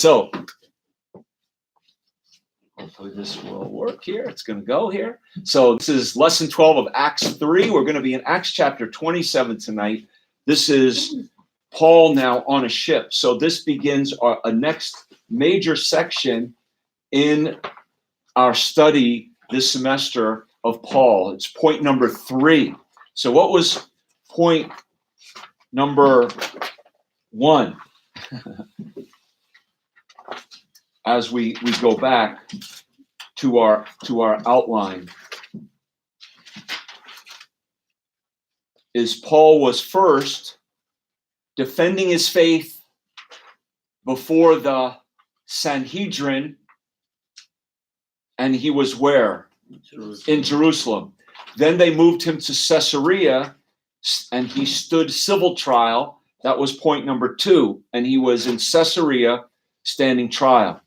So, hopefully this will work here. It's going to go here. So this is lesson 12 of Acts 3. We're going to be in Acts chapter 27 tonight. This is Paul now on a ship. So this begins a next major section in our study this semester of Paul. It's point number 3. So what was point number 1? As we go back to our outline, is Paul was first defending his faith before the Sanhedrin, and he was where? In Jerusalem. Then they moved him to Caesarea, and he stood civil trial. That was point number 2, and he was in Caesarea standing trial.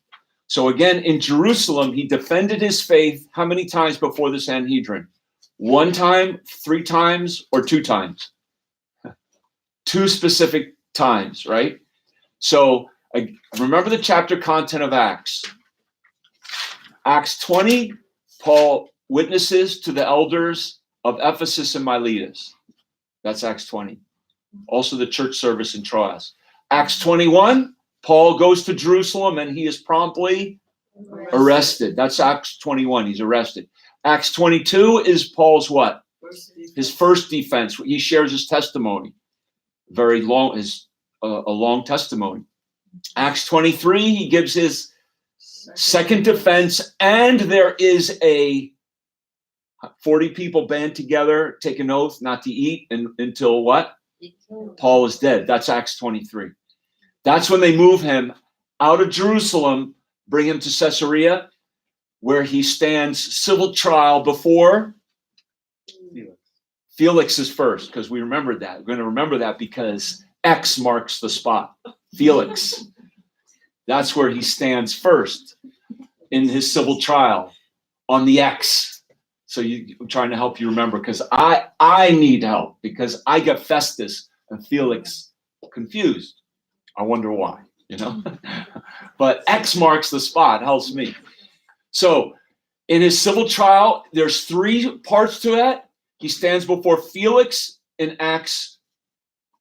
So again, in Jerusalem, he defended his faith how many times before the Sanhedrin? 1 time, 3 times, or 2 times? 2 specific times, right? So remember the chapter content of Acts. Acts 20, Paul witnesses to the elders of Ephesus and Miletus. That's Acts 20. Also the church service in Troas. Acts 21, Paul goes to Jerusalem and he is promptly arrested. That's Acts 21. He's arrested. Acts 22 is Paul's what? His first defense. He shares his testimony. Very long, a long testimony. Acts 23, he gives his second defense, and there is a 40 people band together, take an oath not to eat until what? Paul is dead. That's Acts 23. That's when they move him out of Jerusalem, bring him to Caesarea, where he stands civil trial before Felix is first, because we remembered that. We're going to remember that because X marks the spot. Felix. That's where he stands first in his civil trial on the X. So I'm trying to help you remember, because I need help, because I got Festus and Felix confused. I wonder why, But X marks the spot, helps me. So in his civil trial, there's 3 parts to that. He stands before Felix in Acts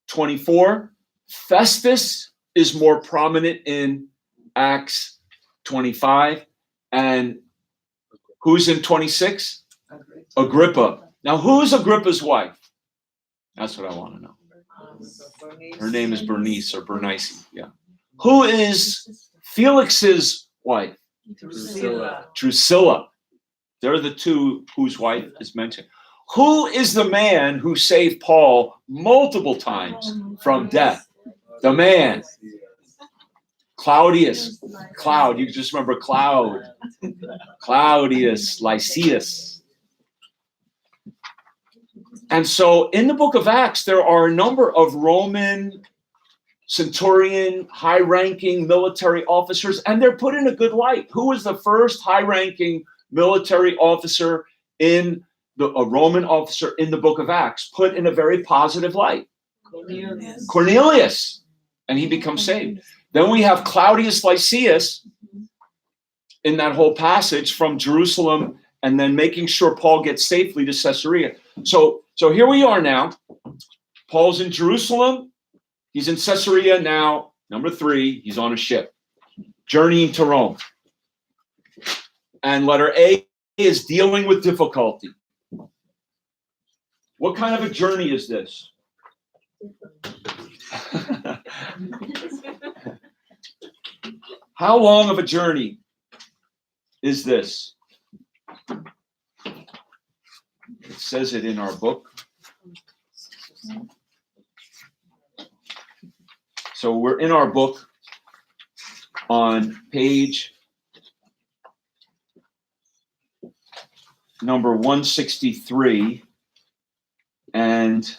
24. Festus is more prominent in Acts 25. And who's in 26? Agrippa. Now, who's Agrippa's wife? That's what I want to know. Her name is Bernice or Bernice. Yeah. Who is Felix's wife? Drusilla. They're the 2 whose wife is mentioned. Who is the man who saved Paul multiple times from death? The man. Claudius. Cloud. You just remember Cloud. Claudius Lysias. And so in the book of Acts, there are a number of Roman centurion, high-ranking military officers, and they're put in a good light. Who was the first high-ranking military officer a Roman officer in the book of Acts? Put in a very positive light. Cornelius. And he becomes saved. Then we have Claudius Lysias in that whole passage from Jerusalem, and then making sure Paul gets safely to Caesarea. So here we are now. Paul's in Jerusalem. He's in Caesarea now. Number 3, he's on a ship, journeying to Rome. And letter A is dealing with difficulty. What kind of a journey is this? How long of a journey is this? It says it in our book. So we're in our book on page number 163. And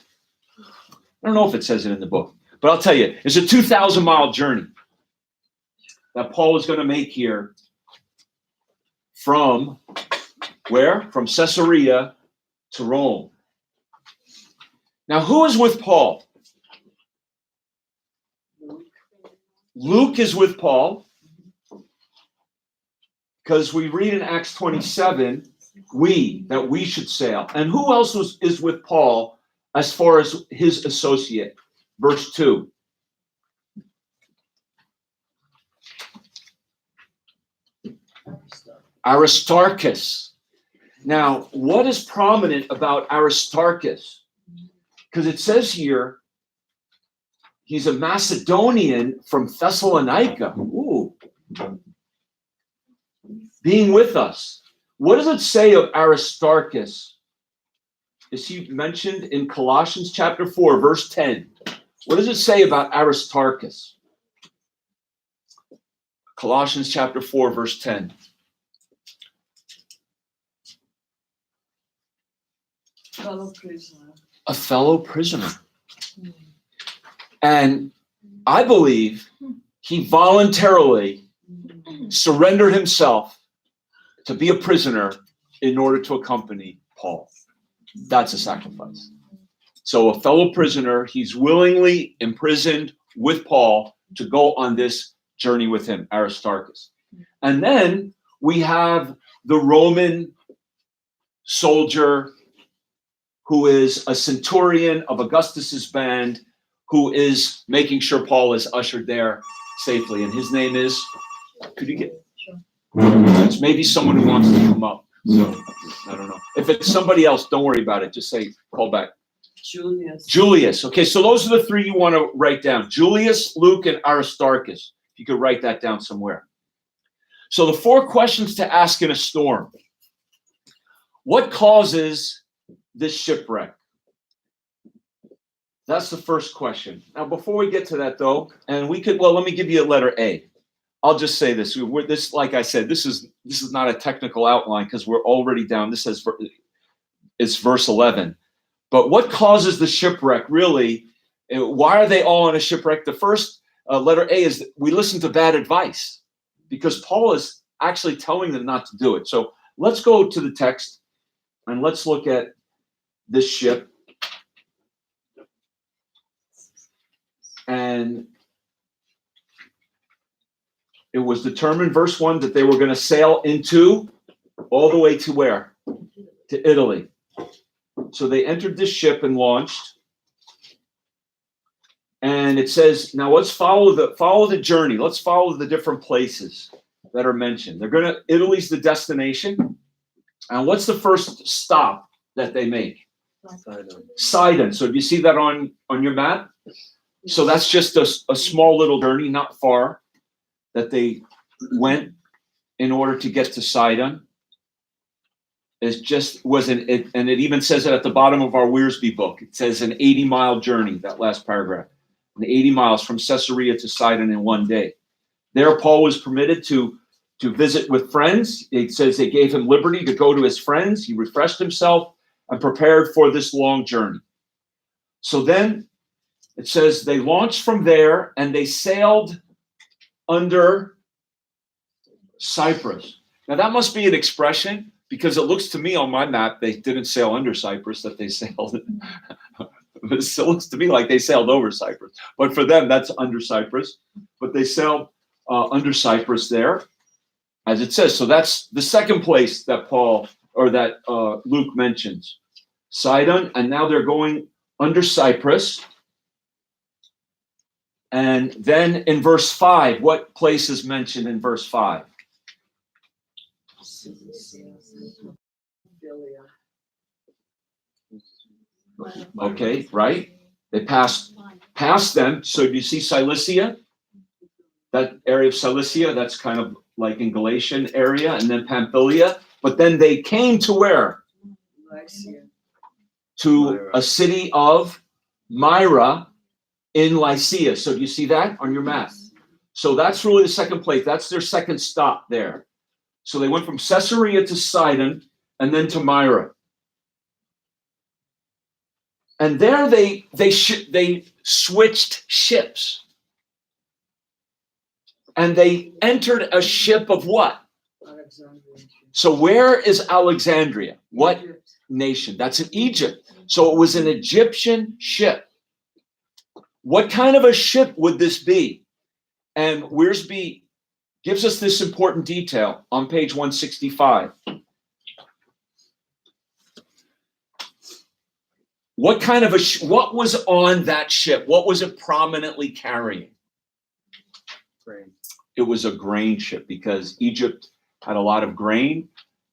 I don't know if it says it in the book, but I'll tell you, it's a 2,000-mile journey that Paul is going to make here from where? From Caesarea to Rome. Now, who is with Paul? Luke is with Paul. Because we read in Acts 27, that we should sail. And who else is with Paul as far as his associate? Verse 2. Aristarchus. Now, what is prominent about Aristarchus? Because it says here, he's a Macedonian from Thessalonica. Ooh. Being with us. What does it say of Aristarchus? Is he mentioned in Colossians chapter 4, verse 10? What does it say about Aristarchus? Colossians chapter 4, verse 10. Fellow prisoner. A fellow prisoner. And I believe he voluntarily surrendered himself to be a prisoner in order to accompany Paul. That's a sacrifice. So a fellow prisoner, he's willingly imprisoned with Paul to go on this journey with him, Aristarchus. And then we have the Roman soldier who is a centurion of Augustus's band, who is making sure Paul is ushered there safely. And his name is, could you get? Sure. It's maybe someone who wants to come up. So I don't know. If it's somebody else, don't worry about it. Just say, call back. Julius. Julius. Okay, so those are the three you want to write down. Julius, Luke, and Aristarchus. If you could write that down somewhere. So the 4 questions to ask in a storm. What causes this shipwreck? That's the first question. Now, before we get to that, though, and we could, well, let me give you a letter A. I'll just say this. This, like I said, this is not a technical outline because we're already down. This says it's verse 11. But what causes the shipwreck, really? Why are they all on a shipwreck? The first letter A is that we listen to bad advice because Paul is actually telling them not to do it. So let's go to the text and let's look at this ship. And it was determined, verse 1, that they were going to sail into all the way to where? To Italy. So they entered this ship and launched. And it says, now let's follow the journey. Let's follow the different places that are mentioned. Italy's the destination. And what's the first stop that they make? Sidon. So do you see that on your map? So that's just a small little journey, not far, that they went in order to get to Sidon. And it even says it at the bottom of our Wearsby book. It says an 80-mile journey, that last paragraph. An 80 miles from Caesarea to Sidon in one day. There, Paul was permitted to visit with friends. It says they gave him liberty to go to his friends. He refreshed himself and prepared for this long journey. So then it says they launched from there and they sailed under Cyprus. Now that must be an expression because it looks to me on my map they didn't sail under Cyprus, that they sailed. It looks to me like they sailed over Cyprus. But for them, that's under Cyprus. But they sailed under Cyprus there, as it says. So that's the second place that Luke mentions. Sidon, and now they're going under Cyprus. And then in verse 5, what place is mentioned in verse 5? Okay, right? They passed them. So do you see Cilicia? That area of Cilicia, that's kind of like in Galatian area, and then Pamphylia. But then they came to where? To a city of Myra in Lycia. So do you see that on your map? So that's really the second place. That's their second stop there. So they went from Caesarea to Sidon and then to Myra. And there they switched ships. And they entered a ship of what? Alexandria. So where is Alexandria? What nation? That's in Egypt. So it was an Egyptian ship. What kind of a ship would this be? And Wearsby gives us this important detail on page 165. What kind of what was on that ship? What was it prominently carrying? Grain. It was a grain ship because Egypt had a lot of grain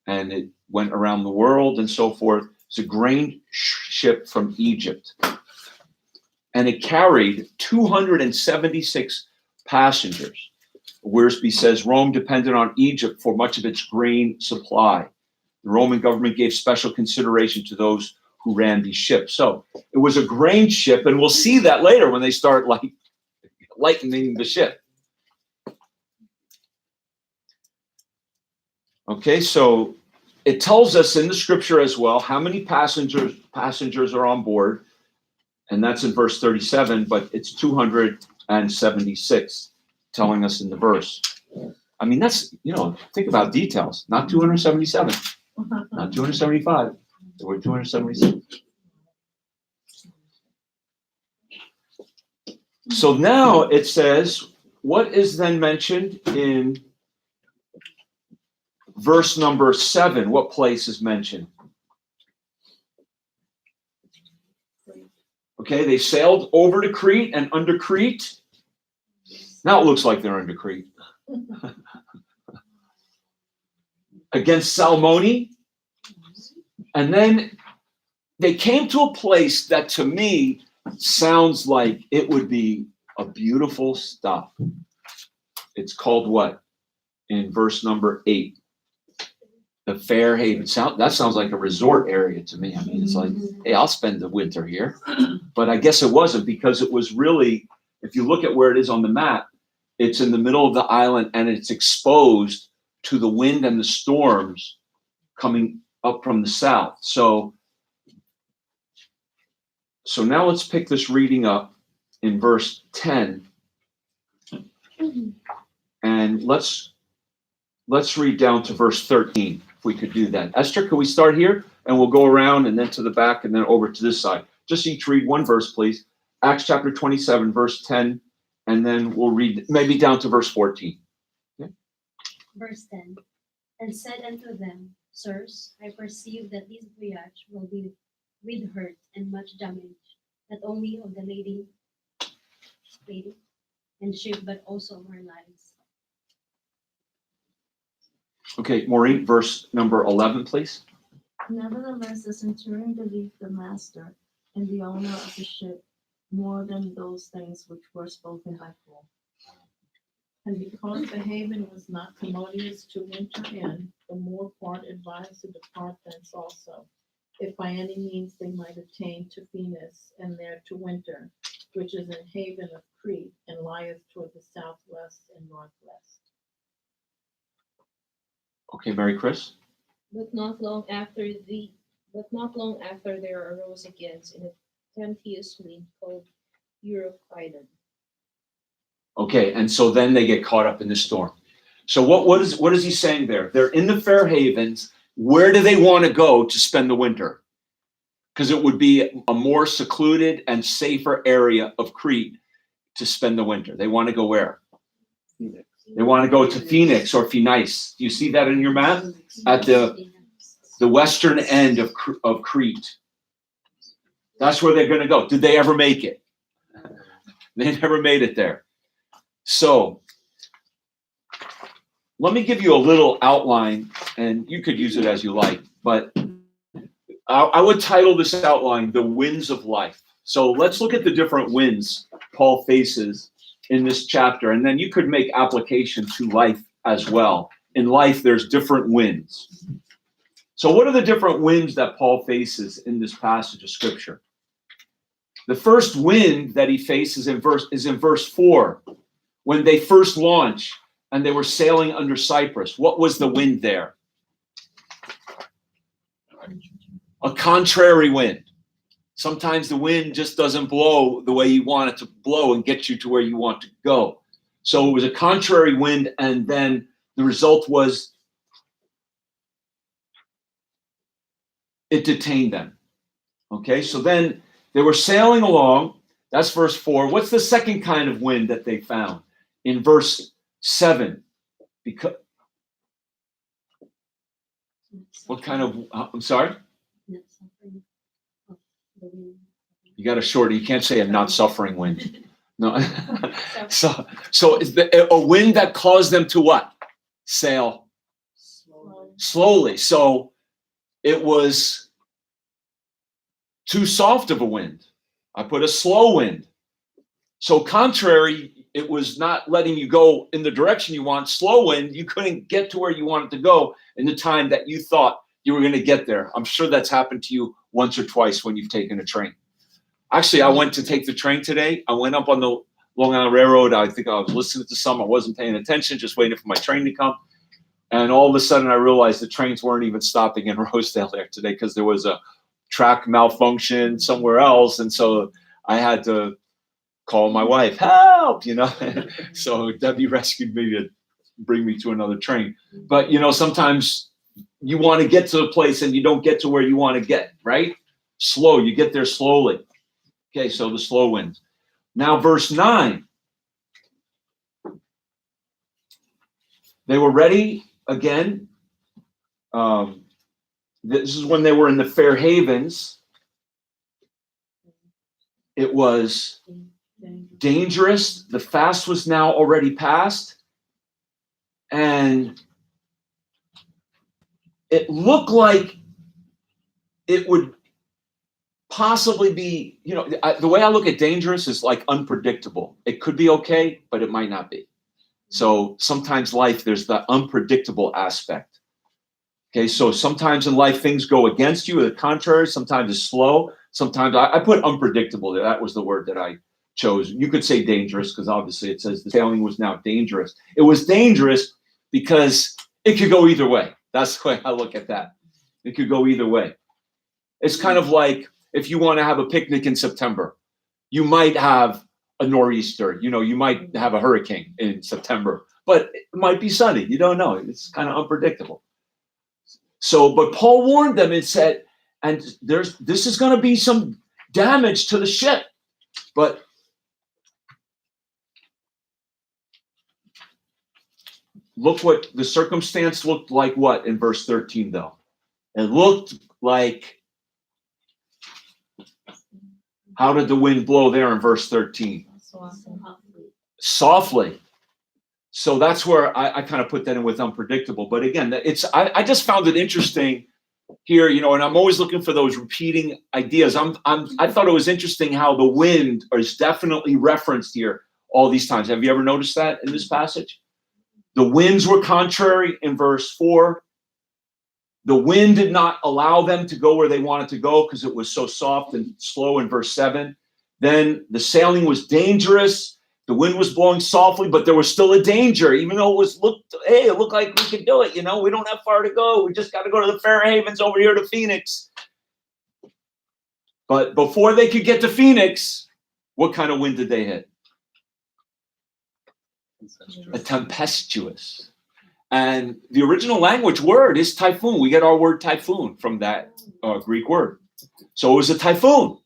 and it went around the world and so forth. It's a grain ship from Egypt. And it carried 276 passengers. Wiersbe says Rome depended on Egypt for much of its grain supply. The Roman government gave special consideration to those who ran these ships. So it was a grain ship, and we'll see that later when they start lightening the ship. Okay, so it tells us in the scripture as well how many passengers are on board, and that's in verse 37, but it's 276 telling us in the verse. I mean, that's, think about details, not 277, not 275. There were 276. So now it says, what is then mentioned in verse number 7? What place is mentioned? Okay, they sailed over to Crete and under Crete. Now it looks like they're under Crete. Against Salmone. And then they came to a place that to me sounds like it would be a beautiful stop. It's called what? In verse number 8. The Fair Haven. That sounds like a resort area to me. I mean, it's like, hey, I'll spend the winter here. But I guess it wasn't, because it was really, if you look at where it is on the map, it's in the middle of the island and it's exposed to the wind and the storms coming up from the south. So now let's pick this reading up in verse 10. And let's read down to verse 13, if we could do that. Esther, can we start here? And we'll go around and then to the back and then over to this side. Just each read one verse, please. Acts chapter 27, verse 10, and then we'll read maybe down to verse 14. Okay? Verse 10. And said unto them, Sirs, I perceive that this voyage will be with hurt and much damage, not only of the lady and ship, but also of our lives. Okay, Maureen, verse number 11, please. Nevertheless, the centurion believed the master and the owner of the ship more than those things which were spoken by Paul. And because the haven was not commodious to winter in, the more part advised to depart thence also, if by any means they might attain to Phoenix, and there to winter, which is an haven of Crete, and lieth toward the southwest and northwest. Okay, Mary Chris. But not long after there arose against in a tempestuous wind called Euroclydon. Okay, and so then they get caught up in the storm. So what is he saying there? They're in the Fair Havens. Where do they want to go to spend the winter? Because it would be a more secluded and safer area of Crete to spend the winter. They want to go where? Phoenix. They want to go to Phoenix or Phoenice. Do you see that in your map? At the western end of Crete. That's where they're going to go. Did they ever make it? They never made it there. So let me give you a little outline, and you could use it as you like, but I would title this outline, The Winds of Life. So let's look at the different winds Paul faces in this chapter, and then you could make application to life as well. In life, there's different winds. So what are the different winds that Paul faces in this passage of Scripture? The first wind that he faces is in verse 4, when they first launched and they were sailing under Cyprus. What was the wind there? A contrary wind. Sometimes the wind just doesn't blow the way you want it to blow and get you to where you want to go. So it was a contrary wind, and then the result was it detained them. Okay, so then they were sailing along. That's verse 4. What's the second kind of wind that they found? In verse 7. Because what kind of? I'm sorry. Not suffering of the wind. You got to short. You can't say a not suffering wind. No. So, So is a wind that caused them to what? Sail slowly. So it was too soft of a wind. I put a slow wind. So contrary, it was not letting you go in the direction you want. Slow wind, you couldn't get to where you wanted to go in the time that you thought you were going to get there. I'm sure that's happened to you once or twice when you've taken a train. Actually, I went to take the train today. I went up on the Long Island Railroad. I think I was listening to some. I wasn't paying attention, just waiting for my train to come. And all of a sudden, I realized the trains weren't even stopping in Rosedale there today because there was a track malfunction somewhere else. And so I had to call my wife, help, So Debbie rescued me to bring me to another train. But, sometimes you want to get to a place and you don't get to where you want to get, right? Slow, you get there slowly. Okay, so the slow winds. Now, verse 9. They were ready again. This is when they were in the Fair Havens. It was dangerous. The fast was now already past. And it looked like it would possibly be, the way I look at dangerous is like unpredictable. It could be okay, but it might not be. So sometimes life, there's the unpredictable aspect. Okay, so sometimes in life things go against you, or the contrary. Sometimes it's slow. Sometimes I put unpredictable there. That was the word that I chose. You could say dangerous because obviously it says the sailing was now dangerous. It was dangerous because it could go either way. That's the way I look at that. It could go either way. It's kind of like if you want to have a picnic in September, you might have a nor'easter, you might have a hurricane in September, but it might be sunny. You don't know. It's kind of unpredictable. So, but Paul warned them and said, and this is going to be some damage to the ship. But look what the circumstance looked like. What in verse 13, though? It looked like, how did the wind blow there in verse 13? Softly. So that's where I kind of put that in with unpredictable. But again, I just found it interesting here, and I'm always looking for those repeating ideas. I thought it was interesting how the wind is definitely referenced here all these times. Have you ever noticed that in this passage? The winds were contrary in verse 4. The wind did not allow them to go where they wanted to go because it was so soft and slow in verse 7. Then the sailing was dangerous. The wind was blowing softly, but there was still a danger, even though it looked like we could do it. We don't have far to go. We just got to go to the Fair Havens over here to Phoenix. But before they could get to Phoenix, what kind of wind did they hit? A tempestuous. And the original language word is typhoon. We get our word typhoon from that Greek word. So it was a typhoon.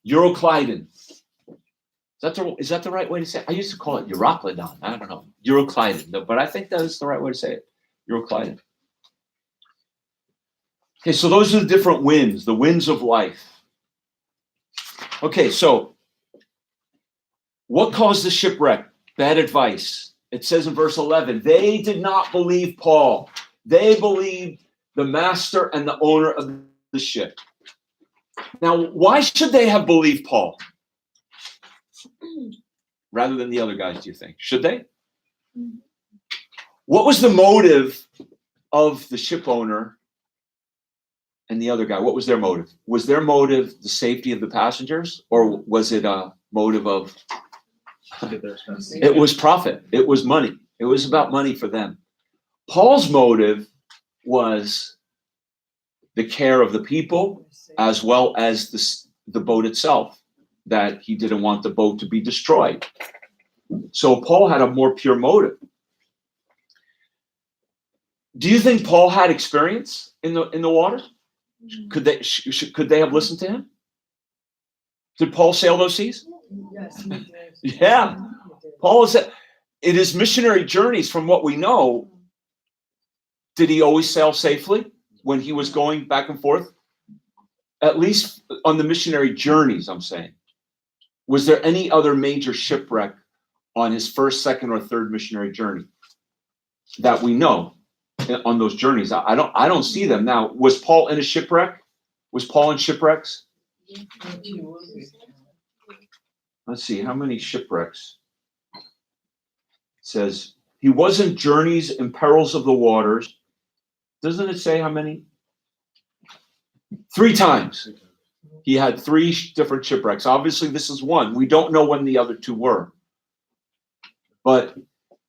Euroclydon. Is that the right way to say it? I used to call it Euroclydon. I don't know. Euroclydon. But I think that is the right way to say it. Euroclydon. Okay, so those are the different winds, the winds of life. Okay, so what caused the shipwreck? Bad advice. It says in verse 11, they did not believe Paul. They believed the master and the owner of the ship. Now, why should they have believed Paul rather than the other guys, do you think? Should they? What was the motive of the ship owner and the other guy? What was their motive? Was their motive the safety of the passengers, or was it a motive of... It was profit. It was money. It was about money for them. Paul's motive was the care of the people as well as the boat itself, that he didn't want the boat to be destroyed. So Paul had a more pure motive. Do you think Paul had experience in the water? Could they have listened to him? Did Paul sail those seas? Yes. Yeah. Paul said, in his missionary journeys, from what we know, did he always sail safely when he was going back and forth? At least on the missionary journeys, I'm saying. Was there any other major shipwreck on his first, second, or third missionary journey that we know on those journeys? I don't see them now. Was Paul in a shipwreck? Was Paul in shipwrecks? He will be. Let's see, how many shipwrecks? It says he was in journeys and perils of the waters. Doesn't it say how many? 3 times. He had 3 different shipwrecks. Obviously, this is one. We don't know when the other 2 were. But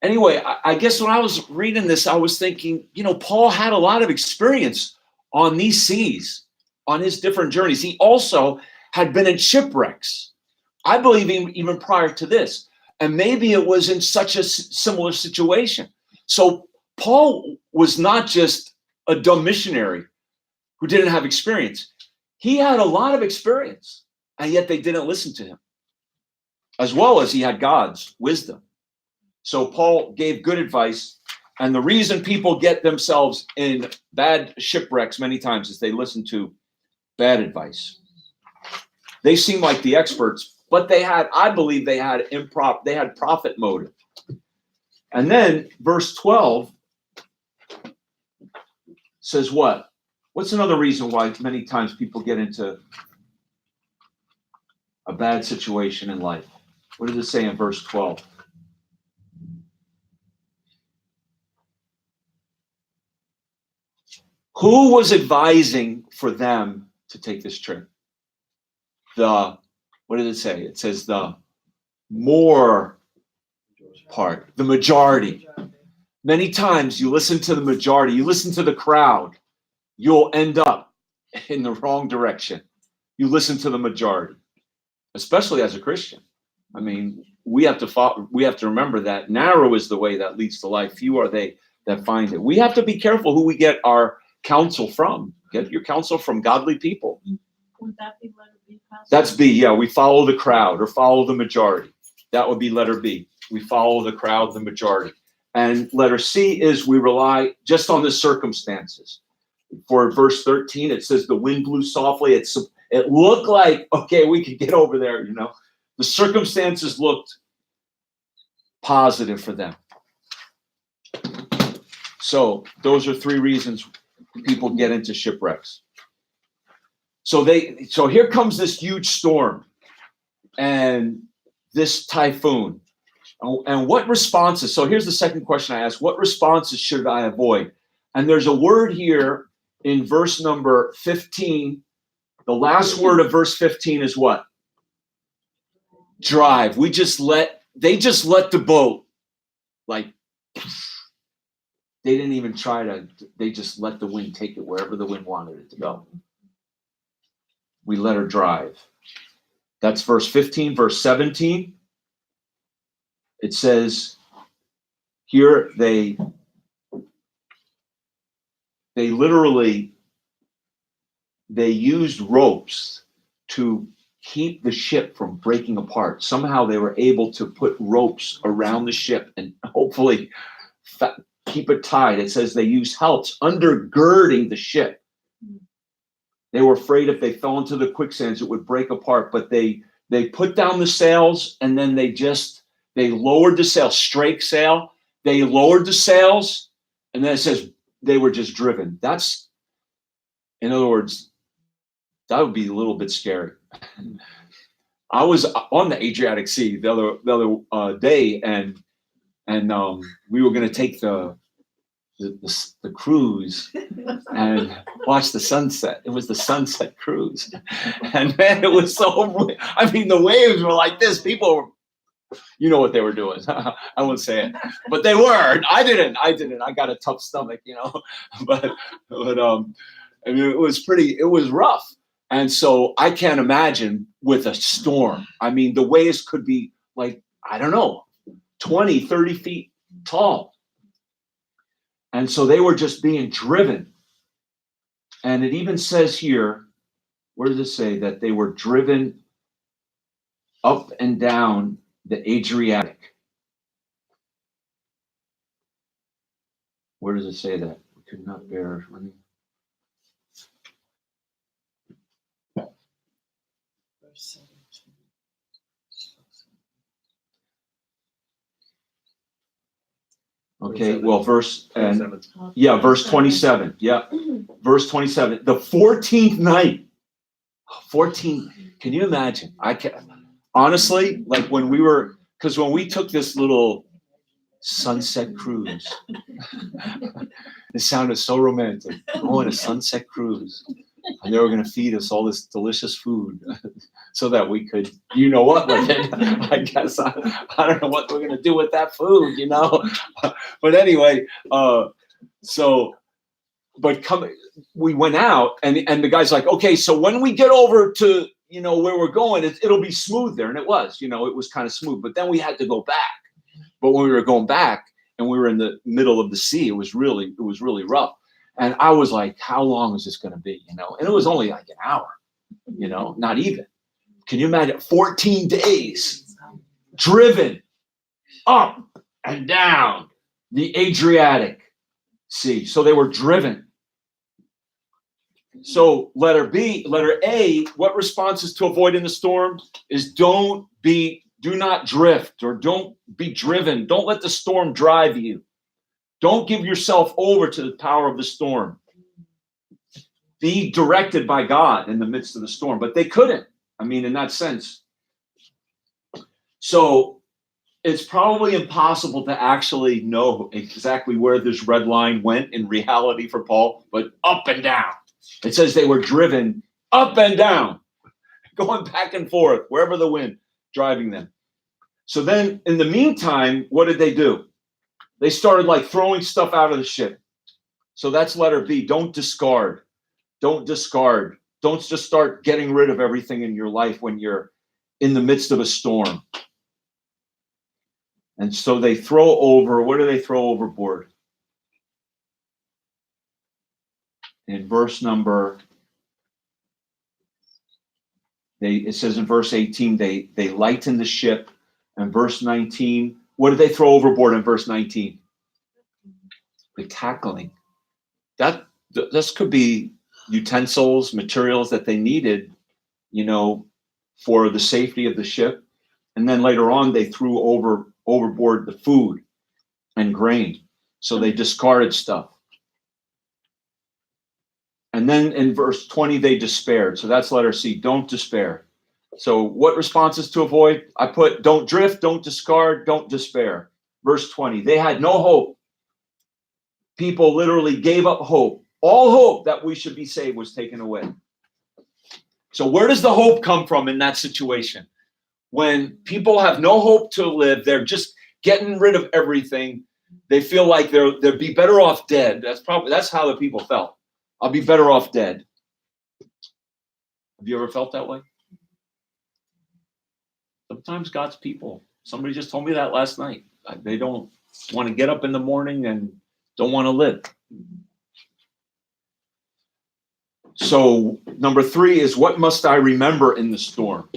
anyway, I guess when I was reading this, I was thinking, Paul had a lot of experience on these seas, on his different journeys. He also had been in shipwrecks, I believe, even prior to this. And maybe it was in such a similar situation. So Paul was not just a dumb missionary who didn't have experience. He had a lot of experience, and yet they didn't listen to him, as well as he had God's wisdom. So Paul gave good advice, and the reason people get themselves in bad shipwrecks many times is they listen to bad advice. They seem like the experts, but I believe they had profit motive. And then verse 12 says what? What's another reason why many times people get into a bad situation in life? What does it say in verse 12? Who was advising for them to take this trip? What did it say? It says the more part, the majority. Many times you listen to the majority, you listen to the crowd, you'll end up in the wrong direction. You listen to the majority, especially as a Christian. I mean, we have to remember that narrow is the way that leads to life. Few are they that find it. We have to be careful who we get our counsel from. Get your counsel from godly people. Would that be letter B? Pastor? That's B. Yeah, we follow the crowd or follow the majority. That would be letter B. We follow the crowd, the majority. And letter C is we rely just on the circumstances. For verse 13, it says the wind blew softly. It looked like, okay, we could get over there, The circumstances looked positive for them. So those are 3 reasons people get into shipwrecks. So here comes this huge storm and this typhoon. And what responses? So here's the second question I asked. What responses should I avoid? And there's a word here in verse number 15. The last word of verse 15 is what? Drive. They just let the boat, like, they didn't even they just let the wind take it wherever the wind wanted it to go. We let her drive. That's verse 15. Verse 17. It says here they used ropes to keep the ship from breaking apart. Somehow they were able to put ropes around the ship and hopefully keep it tied. It says they used helps undergirding the ship. They were afraid if they fell into the quicksands, it would break apart. But they put down the sails, and then they lowered the sail, strake sail. They lowered the sails, and then it says they were just driven. That's, in other words, that would be a little bit scary. I was on the Adriatic Sea the other day, and we were going to take the cruise and watch the sunset. It was the sunset cruise, and man, it was so. I mean, the waves were like this. People were, you know what they were doing. I won't say it, but they were. I didn't. I got a tough stomach, but I mean, it was rough. And so I can't imagine with a storm. I mean, the waves could be like, I don't know, 20, 30 feet tall. And so they were just being driven. And it even says here, where does it say that they were driven up and down the Adriatic? Where does it say that? We could not bear. Verse 17. Okay, well, verse 27. verse 27. Yeah, verse 27. The 14th night. 14. Can you imagine? I can honestly, like when we took this little sunset cruise, it sounded so romantic. Going on a sunset cruise, and they were going to feed us all this delicious food, so that we could, you know what, with it. I guess I don't know what we're going to do with that food, you know. But anyway, we went out, and the guy's like, okay, so when we get over to, you know, where we're going, it'll be smooth there. And it was, you know, it was kind of smooth, but then we had to go back. But when we were going back and we were in the middle of the sea, it was really rough. And I was like, how long is this going to be, you know? And it was only like an hour, you know, not even. Can you imagine 14 days driven up and down the Adriatic Sea? So they were driven. So letter A, what responses to avoid in the storm is do not drift, or don't be driven. Don't let the storm drive you. Don't give yourself over to the power of the storm. Be directed by God in the midst of the storm. But they couldn't. I mean, in that sense. So it's probably impossible to actually know exactly where this red line went in reality for Paul, but up and down. It says they were driven up and down, going back and forth, wherever the wind driving them. So then, in the meantime, what did they do? They started like throwing stuff out of the ship. So that's letter B. Don't discard. Don't discard. Don't just start getting rid of everything in your life when you're in the midst of a storm. And so they throw over, what do they throw overboard? In verse number, it says in verse 18, they lighten the ship. And verse 19, what did they throw overboard in verse 19? The tackling. This could be utensils, materials that they needed, you know, for the safety of the ship. And then later on, they threw overboard the food and grain. So they discarded stuff. And then in verse 20, they despaired. So that's letter C. Don't despair. So what responses to avoid? I put don't drift, don't discard, don't despair. Verse 20, they had no hope. People literally gave up hope. All hope that we should be saved was taken away. So where does the hope come from in that situation? When people have no hope to live, they're just getting rid of everything. They feel like they'd be better off dead. That's how the people felt. I'll be better off dead. Have you ever felt that way? Sometimes God's people, somebody just told me that last night. They don't want to get up in the morning and don't want to live. So number 3 is, what must I remember in the storm?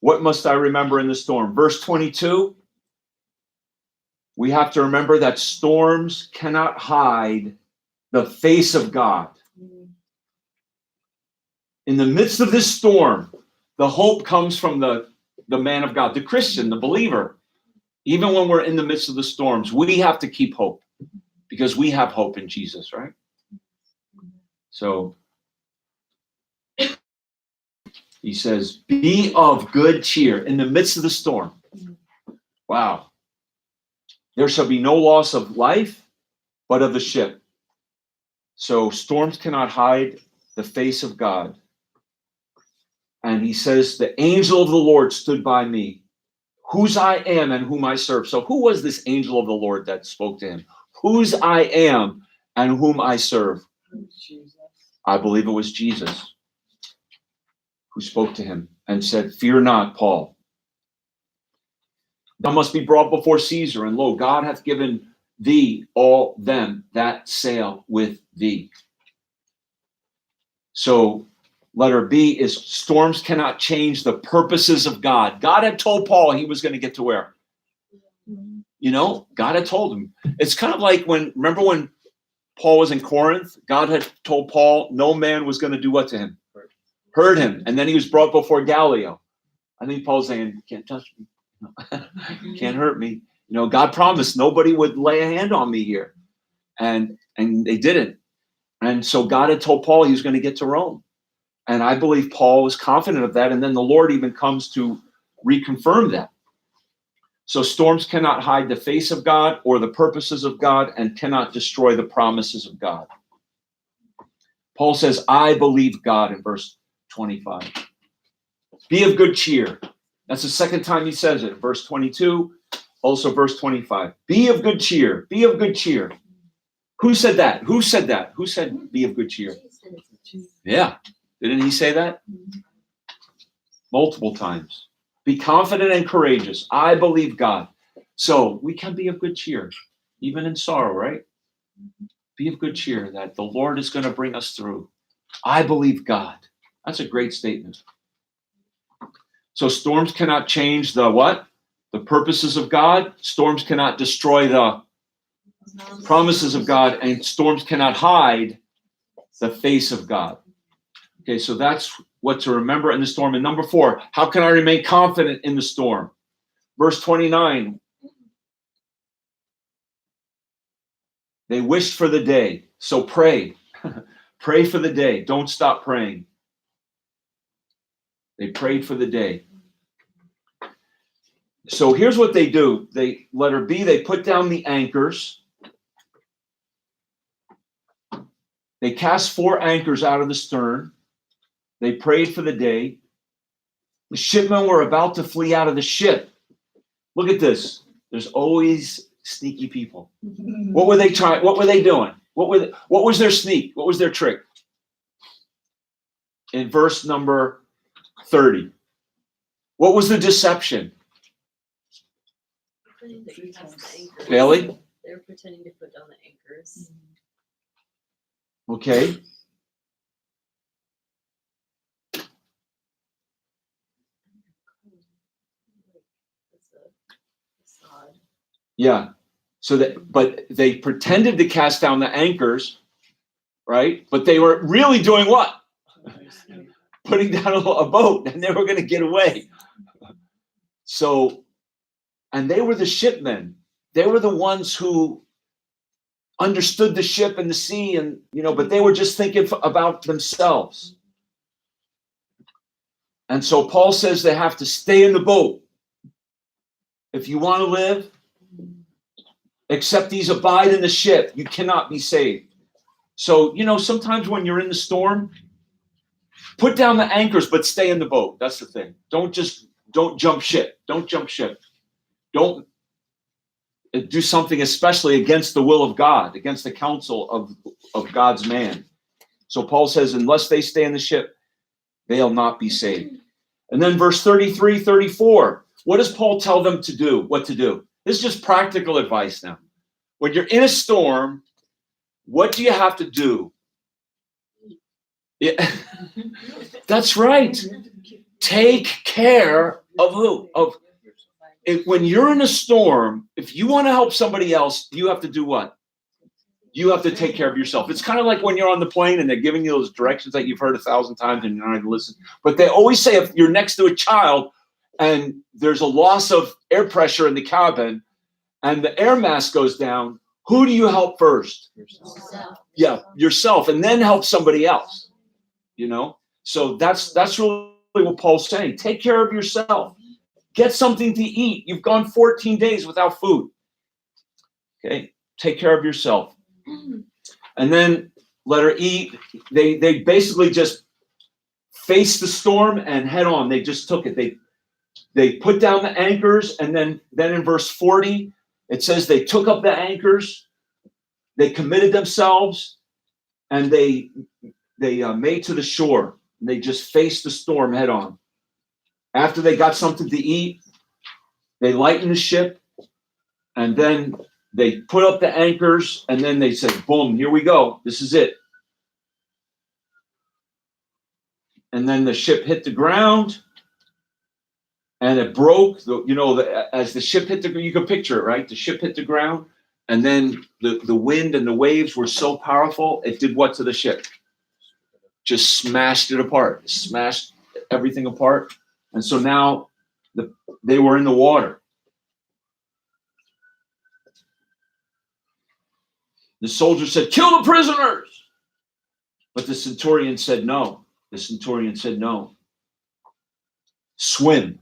What must I remember in the storm? Verse 22, we have to remember that storms cannot hide the face of God. In the midst of this storm, the hope comes from the man of God, the Christian, the believer. Even when we're in the midst of the storms, we have to keep hope because we have hope in Jesus, right? So he says, be of good cheer in the midst of the storm. Wow. There shall be no loss of life, but of the ship. So storms cannot hide the face of God. And he says, the angel of the Lord stood by me, whose I am and whom I serve. So who was this angel of the Lord that spoke to him? Whose I am and whom I serve. Jesus. I believe it was Jesus who spoke to him and said, fear not, Paul. Thou must be brought before Caesar, and lo, God hath given thee all them that sail with thee. So letter B is, storms cannot change the purposes of God. God had told Paul he was going to get to where? You know, God had told him. It's kind of like remember when Paul was in Corinth? God had told Paul no man was going to do what to him? Hurt him. And then he was brought before Gallio. I think Paul's saying, you can't touch me. Can't hurt me. You know, God promised nobody would lay a hand on me here. And they didn't. And so God had told Paul he was going to get to Rome. And I believe Paul was confident of that. And then the Lord even comes to reconfirm that. So storms cannot hide the face of God or the purposes of God and cannot destroy the promises of God. Paul says, I believe God in verse 25. Be of good cheer. That's the second time he says it. Verse 22, also verse 25. Be of good cheer. Be of good cheer. Who said that? Who said that? Who said be of good cheer? Yeah. Didn't he say that? Multiple times. Be confident and courageous. I believe God. So we can be of good cheer, even in sorrow, right? Be of good cheer that the Lord is going to bring us through. I believe God. That's a great statement. So storms cannot change the what? The purposes of God. Storms cannot destroy the promises of God, and storms cannot hide the face of God. Okay, so that's what to remember in the storm. And number 4, how can I remain confident in the storm? Verse 29. They wished for the day. So pray. Pray for the day. Don't stop praying. They prayed for the day. So here's what they do. They, letter B, they put down the anchors. They cast 4 anchors out of the stern. They prayed for the day. The shipmen were about to flee out of the ship. Look at this. There's always sneaky people. What were they trying? What were they doing? What was their sneak? What was their trick? In verse number 30. What was the deception? Bailey? They're pretending to put down the anchors. Okay. Yeah. So but they pretended to cast down the anchors, right? But they were really doing what? Putting down a boat, and they were going to get away. So, and they were the shipmen. They were the ones who understood the ship and the sea, and but they were just thinking about themselves. And so Paul says they have to stay in the boat. If you want to live, except these abide in the ship, you cannot be saved. So, sometimes when you're in the storm, put down the anchors, but stay in the boat. That's the thing. Don't jump ship. Don't jump ship. Don't do something especially against the will of God, against the counsel of God's man. So Paul says, unless they stay in the ship, they'll not be saved. And then verse 33, 34, what does Paul tell them to do? What to do? This is just practical advice now. When you're in a storm, what do you have to do? Yeah. That's right. Take care of who? When you're in a storm, if you want to help somebody else, you have to do what? You have to take care of yourself. It's kind of like when you're on the plane and they're giving you those directions that you've heard 1,000 times and you're not going to listen. But they always say if you're next to a child and there's a loss of air pressure in the cabin and the air mask goes down, who do you help first? Yourself. Yeah, yourself, and then help somebody else. So that's really what Paul's saying. Take care of yourself. Get something to eat. You've gone 14 days without food. Okay, take care of yourself. And then letter E, they basically just faced the storm and head on. They just took it. They put down the anchors, and then in verse 40, it says they took up the anchors, they committed themselves, and they made to the shore. And they just faced the storm head on. After they got something to eat, they lightened the ship, and then they put up the anchors, and then they said, boom, here we go. This is it. And then the ship hit the ground, and it broke. As the ship hit you can picture it, right? The ship hit the ground, and then the wind and the waves were so powerful. It did what to the ship? Just smashed it apart, smashed everything apart, and so now they were in the water. The soldiers said, "Kill the prisoners," but the centurion said no. The centurion said no. Swim.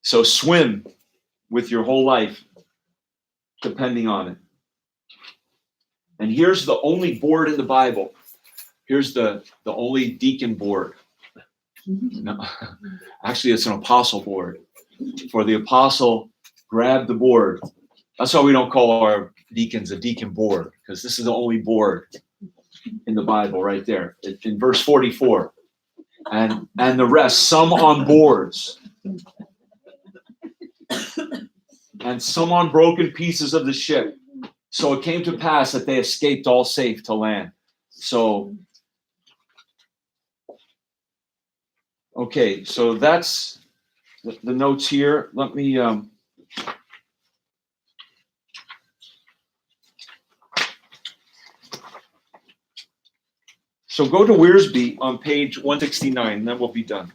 So swim with your whole life, depending on it. And here's the only board in the Bible. Here's the only deacon board. No, actually, it's an apostle board. For the apostle, grab the board. That's why we don't call our deacons a deacon board, because this is the only board in the Bible right there. In verse 44. And the rest, some on boards. And some on broken pieces of the ship. So it came to pass that they escaped all safe to land. So, okay, so that's the notes here. Let me so go to Wearsby on page 169, and then we'll be done.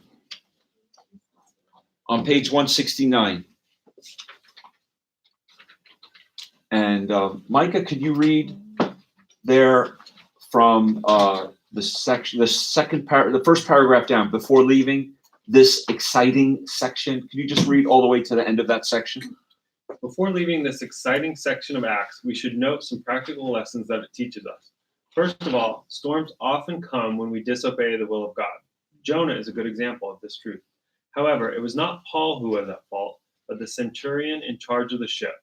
On page 169. And Micah, could you read there from the first paragraph down before leaving this exciting section? Can you just read all the way to the end of that section? Before leaving this exciting section of Acts, we should note some practical lessons that it teaches us. First of all, storms often come when we disobey the will of God. Jonah is a good example of this truth. However, it was not Paul who was at fault, but the centurion in charge of the ship.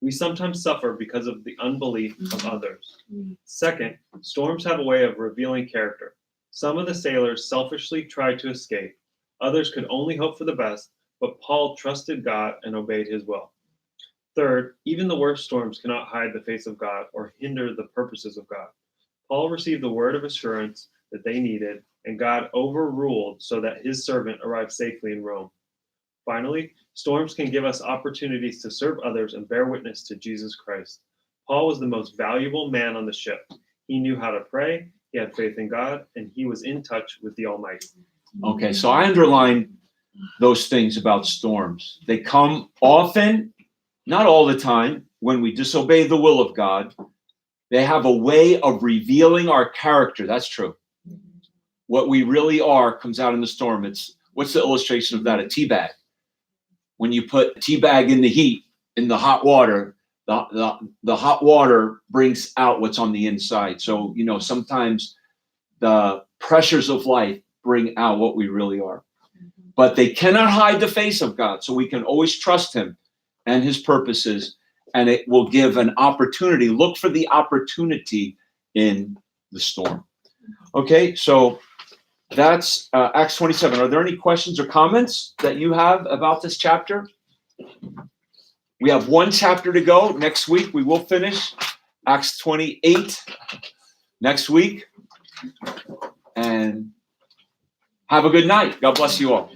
We sometimes suffer because of the unbelief of others. Second, storms have a way of revealing character. Some of the sailors selfishly tried to escape. Others could only hope for the best, but Paul trusted God and obeyed his will. Third, even the worst storms cannot hide the face of God or hinder the purposes of God. Paul received the word of assurance that they needed, and God overruled so that his servant arrived safely in Rome. Finally, storms can give us opportunities to serve others and bear witness to Jesus Christ. Paul was the most valuable man on the ship. He knew how to pray, he had faith in God, and he was in touch with the Almighty. Okay, so I underline those things about storms. They come often, not all the time, when we disobey the will of God. They have a way of revealing our character. That's true. What we really are comes out in the storm. What's the illustration of that? A tea bag. When you put a tea bag in the heat, in the hot water, the hot water brings out what's on the inside. So, sometimes the pressures of life bring out what we really are. But they cannot hide the face of God. So we can always trust him and his purposes, and it will give an opportunity. Look for the opportunity in the storm. Okay, so that's Acts 27. Are there any questions or comments that you have about this chapter? We have one chapter to go. Next week, we will finish Acts 28 next week. And have a good night. God bless you all.